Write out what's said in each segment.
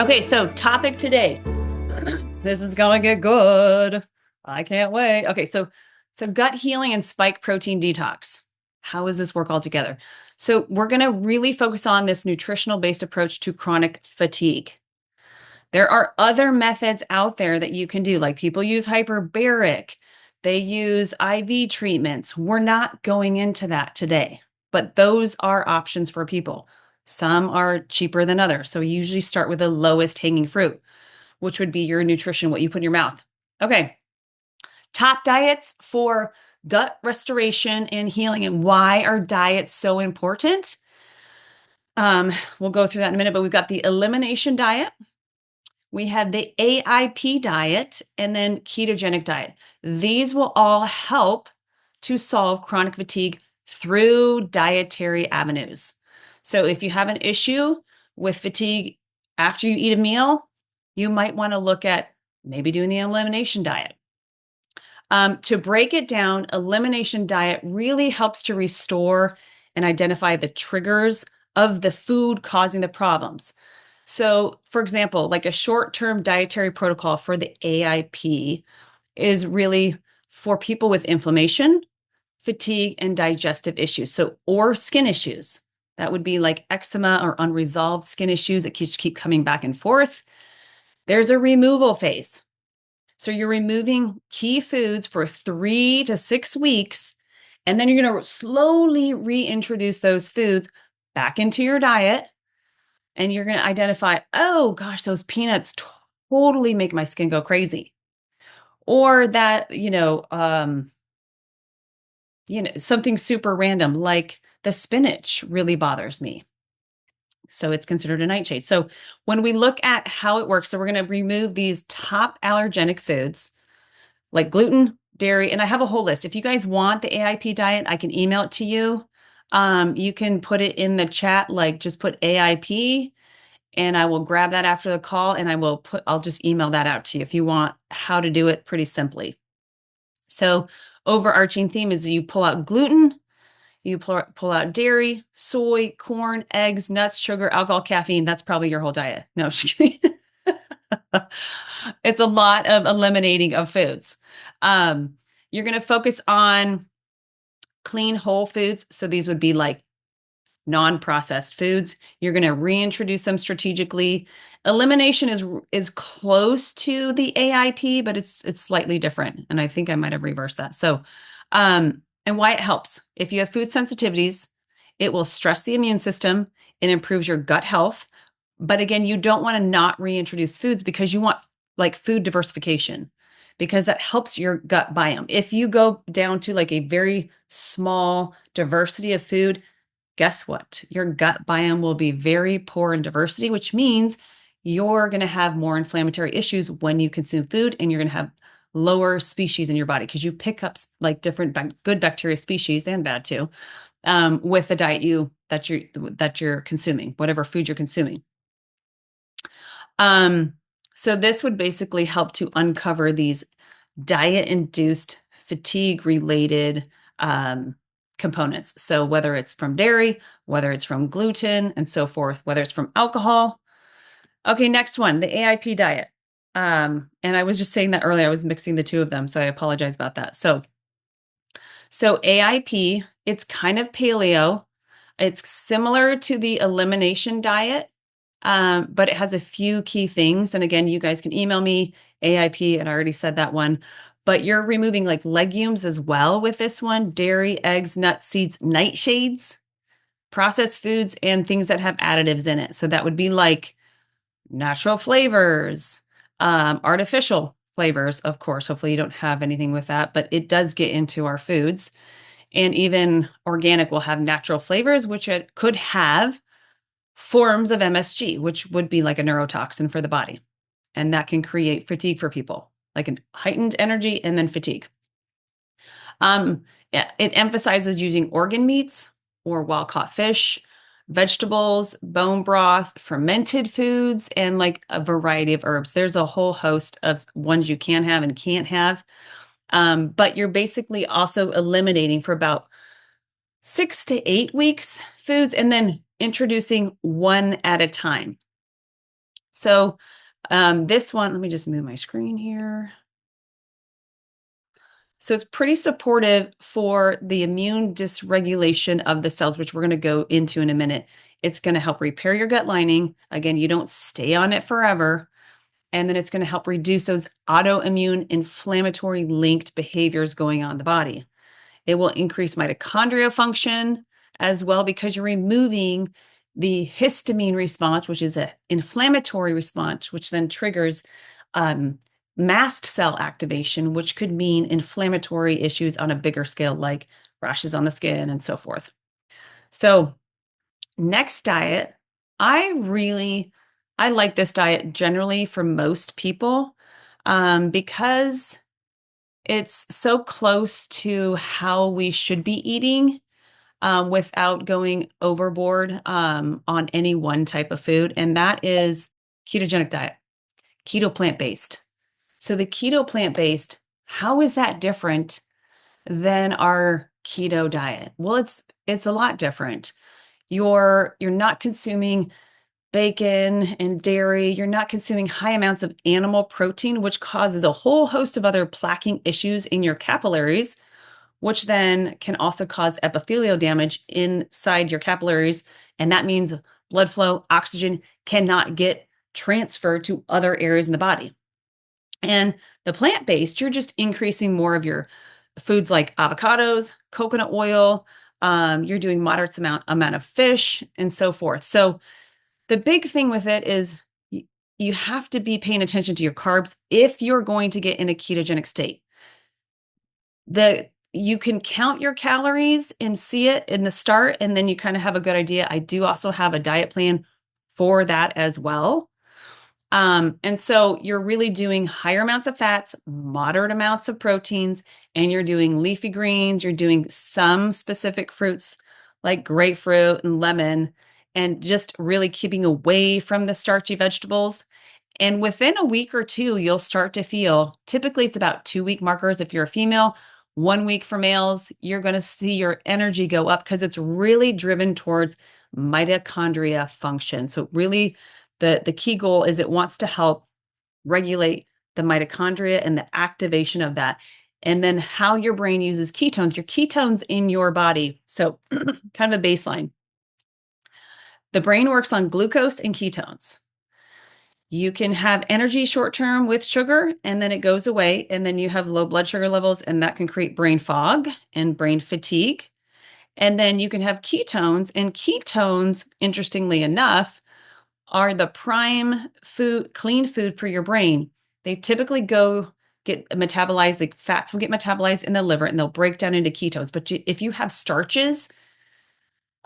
Okay, so topic today. This is going to get good. I can't wait. Okay, so gut healing and spike protein detox. How does this work all together? So we're going to really focus on this nutritional based approach to chronic fatigue. There are other methods out there that you can do, like people use hyperbaric, they use IV treatments. We're not going into that today, but those are options for people. Some are cheaper than others. So we usually start with the lowest hanging fruit, which would be your nutrition, what you put in your mouth. Okay. Top diets for gut restoration and healing, and why are diets so important? We'll go through that in a minute, but we've got the elimination diet. We have the AIP diet and then ketogenic diet. These will all help to solve chronic fatigue through dietary avenues. So if you have an issue with fatigue after you eat a meal, you might want to look at maybe doing the elimination diet. To break it down, elimination diet really helps to restore and identify the triggers of the food causing the problems. So, for example, like a short-term dietary protocol for the AIP is really for people with inflammation, fatigue, and digestive issues. So, or skin issues. That would be like eczema or unresolved skin issues that just keep coming back and forth. There's a removal phase. So you're removing key foods for 3 to 6 weeks, and then you're going to slowly reintroduce those foods back into your diet. And you're going to identify, oh gosh, those peanuts totally make my skin go crazy. Or that, something super random like the spinach really bothers me. So it's considered a nightshade. So when we look at how it works, so we're going to remove these top allergenic foods like gluten, dairy, and I have a whole list. If you guys want the AIP diet, I can email it to you. You can put it in the chat, like just put AIP, and I will grab that after the call and I'll just email that out to you if you want how to do it pretty simply. So overarching theme is you pull out gluten, you pull out dairy, soy, corn, eggs, nuts, sugar, alcohol, caffeine. That's probably your whole diet. No, just kidding. It's a lot of eliminating of foods. You're going to focus on clean whole foods. So these would be like non-processed foods. You're going to reintroduce them strategically. Elimination is close to the AIP, but it's slightly different. And I think I might have reversed that. So, and why it helps. If you have food sensitivities, it will stress the immune system. It improves your gut health. But again, you don't want to not reintroduce foods because you want like food diversification, because that helps your gut biome. If you go down to like a very small diversity of food, guess what? Your gut biome will be very poor in diversity, which means you're going to have more inflammatory issues when you consume food, and you're going to have lower species in your body because you pick up like different good bacteria species and bad too with the diet that you're consuming, whatever food you're consuming. So this would basically help to uncover these diet-induced fatigue-related components. So whether it's from dairy, whether it's from gluten and so forth, whether it's from alcohol. Okay, next one, the AIP diet. And I was just saying that earlier, I was mixing the two of them, so I apologize about that. So AIP, it's kind of paleo. It's similar to the elimination diet, but it has a few key things. And again, you guys can email me AIP, and I already said that one. But you're removing like legumes as well with this one, dairy, eggs, nuts, seeds, nightshades, processed foods, and things that have additives in it. So that would be like natural flavors, artificial flavors, of course. Hopefully you don't have anything with that, but it does get into our foods. And even organic will have natural flavors, which it could have forms of MSG, which would be like a neurotoxin for the body. And that can create fatigue for people, like a heightened energy and then fatigue. It emphasizes using organ meats or wild-caught fish, vegetables, bone broth, fermented foods, and like a variety of herbs. There's a whole host of ones you can have and can't have. But you're basically also eliminating for about 6 to 8 weeks foods and then introducing one at a time. So this one, let me just move my screen here. So it's pretty supportive for the immune dysregulation of the cells, which we're going to go into in a minute. It's going to help repair your gut lining. Again, you don't stay on it forever. And then it's going to help reduce those autoimmune inflammatory linked behaviors going on in the body. It will increase mitochondria function as well because you're removing the histamine response, which is an inflammatory response, which then triggers mast cell activation, which could mean inflammatory issues on a bigger scale, like rashes on the skin and so forth. So, next diet, I like this diet generally for most people because it's so close to how we should be eating without going overboard on any one type of food, and that is ketogenic diet, keto plant-based. So the keto plant-based, how is that different than our keto diet? Well, it's a lot different. You're not consuming bacon and dairy. You're not consuming high amounts of animal protein, which causes a whole host of other plaquing issues in your capillaries, which then can also cause epithelial damage inside your capillaries. And that means blood flow, oxygen cannot get transferred to other areas in the body. And the plant-based, you're just increasing more of your foods like avocados, coconut oil. You're doing moderate amount of fish and so forth. So the big thing with it is you have to be paying attention to your carbs if you're going to get in a ketogenic state. You can count your calories and see it in the start, and then you kind of have a good idea. I do also have a diet plan for that as well. And so you're really doing higher amounts of fats, moderate amounts of proteins, and you're doing leafy greens. You're doing some specific fruits like grapefruit and lemon, and just really keeping away from the starchy vegetables. And within a week or two, you'll start to feel, typically it's about 2-week markers if you're a female, 1 week for males, you're going to see your energy go up because it's really driven towards mitochondria function. So really the key goal is it wants to help regulate the mitochondria and the activation of that. And then how your brain uses ketones, your ketones in your body. So kind of a baseline. The brain works on glucose and ketones. You can have energy short term with sugar and then it goes away. And then you have low blood sugar levels and that can create brain fog and brain fatigue. And then you can have ketones, and ketones, interestingly enough, are the prime food, clean food for your brain. They typically get metabolized, like fats will get metabolized in the liver and they'll break down into ketones. But if you have starches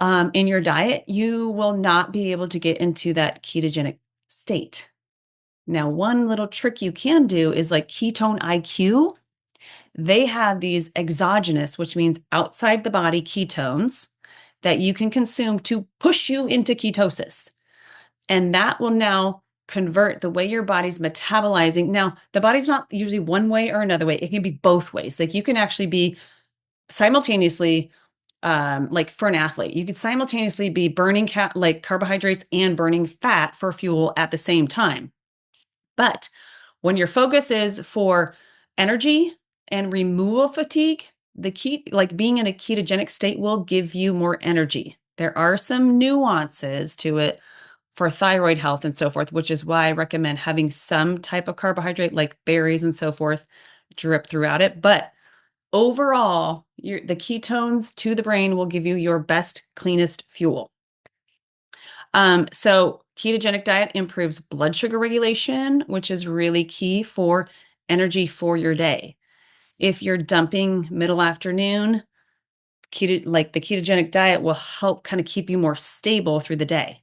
in your diet, you will not be able to get into that ketogenic state. Now, one little trick you can do is like ketone IQ. They have these exogenous, which means outside the body ketones that you can consume to push you into ketosis. And that will now convert the way your body's metabolizing. Now, the body's not usually one way or another way. It can be both ways. Like you can actually be simultaneously, like for an athlete, you could simultaneously be burning like carbohydrates and burning fat for fuel at the same time. But when your focus is for energy and removal fatigue, like being in a ketogenic state will give you more energy. There are some nuances to it for thyroid health and so forth, which is why I recommend having some type of carbohydrate like berries and so forth drip throughout it. But overall, the ketones to the brain will give you your best, cleanest fuel. So ketogenic diet improves blood sugar regulation, which is really key for energy for your day. If you're dumping middle afternoon, like the ketogenic diet will help kind of keep you more stable through the day.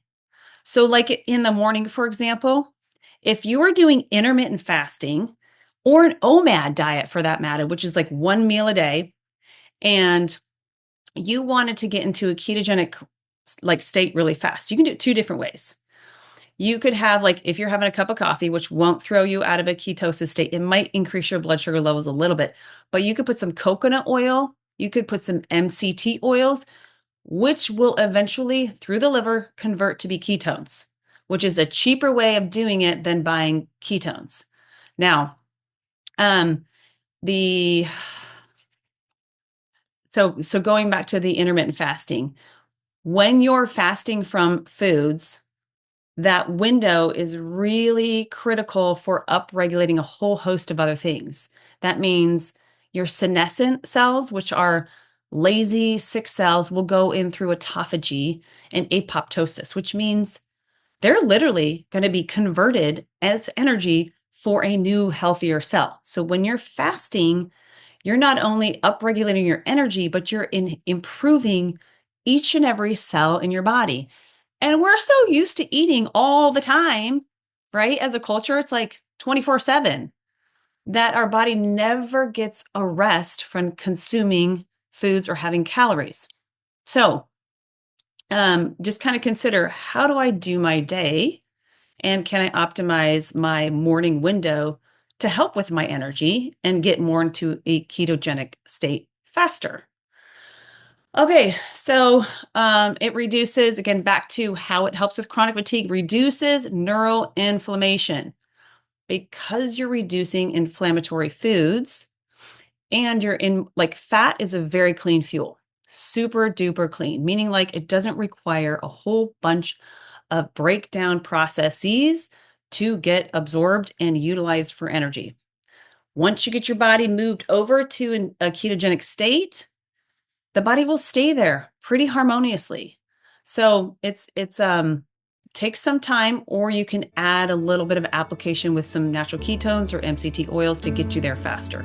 So like in the morning, for example, if you are doing intermittent fasting or an OMAD diet for that matter, which is like one meal a day, and you wanted to get into a ketogenic like state really fast, you can do it 2 different ways. You could have like, if you're having a cup of coffee, which won't throw you out of a ketosis state, it might increase your blood sugar levels a little bit, but you could put some coconut oil, you could put some MCT oils, which will eventually, through the liver, convert to be ketones, which is a cheaper way of doing it than buying ketones. Now, the so going back to the intermittent fasting, when you're fasting from foods, that window is really critical for upregulating a whole host of other things. That means your senescent cells, which are lazy, sick cells, will go in through autophagy and apoptosis, which means they're literally going to be converted as energy for a new, healthier cell. So when you're fasting, you're not only upregulating your energy, but you're improving each and every cell in your body. And we're so used to eating all the time, right? As a culture, it's like 24/7 that our body never gets a rest from consuming foods or having calories. So just kind of consider, how do I do my day? And can I optimize my morning window to help with my energy and get more into a ketogenic state faster? Okay, so it reduces, again, back to how it helps with chronic fatigue, reduces neuroinflammation because you're reducing inflammatory foods and you're in, like, fat is a very clean fuel, super duper clean, meaning like it doesn't require a whole bunch of breakdown processes to get absorbed and utilized for energy. Once you get your body moved over to a ketogenic state, the body will stay there pretty harmoniously. So it's takes some time, or you can add a little bit of application with some natural ketones or MCT oils to get you there faster.